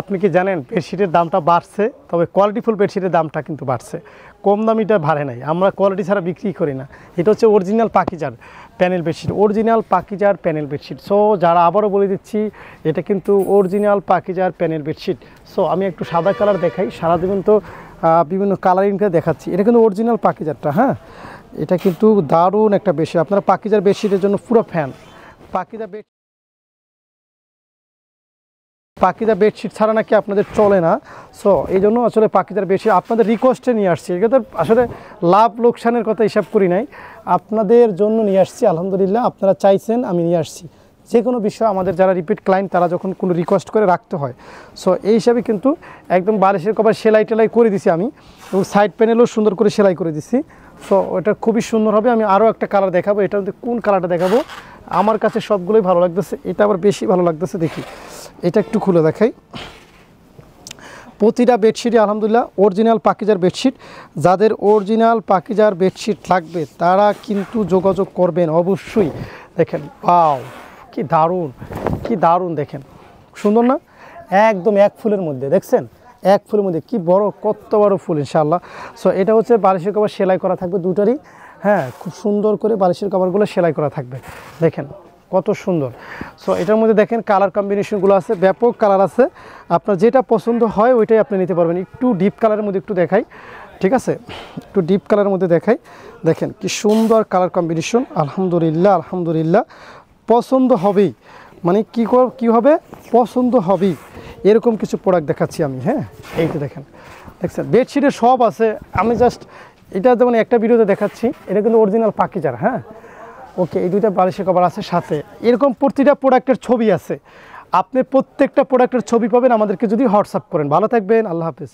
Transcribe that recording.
আপনি কি জানেন বেডশিটের দামটা বাড়ছে, তবে কোয়ালিটিফুল বেডশিটের দামটা কিন্তু বাড়ছে, কম দামিটা বাড়ে নাই। আমরা কোয়ালিটি ছাড়া বিক্রি করি না। এটা হচ্ছে অরিজিনাল পাকিজার প্যানেল বেডশিট, অরিজিনাল পাকিজার প্যানেল বেডশিট। সো যারা, আবারও বলে দিচ্ছি, এটা কিন্তু অরিজিনাল পাকিজার প্যানেল বেডশিট। সো আমি একটু সাদা কালার দেখাই, সারা দিন তো বিভিন্ন কালারিংকে দেখাচ্ছি। এটা কিন্তু অরিজিনাল পাকিজারটা, হ্যাঁ, এটা কিন্তু দারুণ একটা বেডশিট। আপনারা পাকিজার বেডশিটের জন্য পুরো ফ্যান। পাকিজা বেডশিট ছাড়া নাকি আপনাদের চলে না। সো এই জন্য আসলে পাকিজার বেডশিট আপনাদের রিকোয়েস্টে নিয়ে আসছি। এটা তো আসলে লাভ লোকসানের কথা হিসাব করি নাই, আপনাদের জন্য নিয়ে আসছি। আলহামদুলিল্লাহ, আপনারা চাইছেন, আমি নিয়ে আসছি। যে কোনো বিষয় আমাদের যারা রিপিট ক্লায়েন্ট, তারা যখন কোনো রিকোয়েস্ট করে রাখতে হয়। সো এই হিসাবে কিন্তু একদম বালিশের কভার সেলাই টেলাই করে দিছি আমি, এবং সাইড প্যানেলও সুন্দর করে সেলাই করে দিছি। সো এটা খুবই সুন্দর হবে। আমি আরও একটা কালার দেখাবো, এটার মধ্যে কোন কালারটা দেখাবো, আমার কাছে সবগুলোই ভালো লাগতেছে, এটা আবার বেশি ভালো লাগতেছে। দেখি এটা একটু খুলে দেখাই। প্রতিটা বেডশিটই আলহামদুলিল্লাহ অরিজিনাল পাকিজার বেডশিট। যাদের অরিজিনাল পাকিজার বেডশিট লাগবে তারা কিন্তু যোগাযোগ করবেন অবশ্যই। দেখেন, ওয়াও, কি দারুণ, কি দারুণ, দেখেন সুন্দর না? একদম এক ফুলের মধ্যে, দেখছেন, এক ফুলের মধ্যে কি বড়, কত বড় ফুল ইনশাআল্লাহ। সো এটা হচ্ছে বালিশের কভার সেলাই করা থাকবে দুটারই, হ্যাঁ, খুব সুন্দর করে বালিশের কভারগুলো সেলাই করা থাকবে, দেখেন কত সুন্দর। সো এটার মধ্যে দেখেন কালার কম্বিনেশনগুলো আছে, ব্যাপক কালার আছে। আপনার যেটা পছন্দ হয় ওইটাই আপনি নিতে পারবেন। একটু ডিপ কালারের মধ্যে একটু দেখাই, ঠিক আছে, একটু ডিপ কালারের মধ্যে দেখাই। দেখেন কি সুন্দর কালার কম্বিনেশন। আলহামদুলিল্লাহ, আলহামদুলিল্লাহ, পছন্দ হবেই, মানে কি হবে, পছন্দ হবেই, এরকম কিছু প্রোডাক্ট দেখাচ্ছি আমি। হ্যাঁ, এই তো দেখেন, দেখছেন বেডশিটে সব আছে। আমি জাস্ট এটা যেমন একটা ভিডিওতে দেখাচ্ছি, এটা কিন্তু অরিজিনাল পাকিজার। হ্যাঁ, ওকে, এই দুইটা বালিশের কভার আছে সাথে, এরকম প্রতিটা প্রোডাক্টের ছবি আছে। আপনি প্রত্যেকটা প্রোডাক্টের ছবি পাবেন আমাদেরকে যদি হোয়াটসঅ্যাপ করেন। ভালো থাকবেন, আল্লাহ হাফেজ।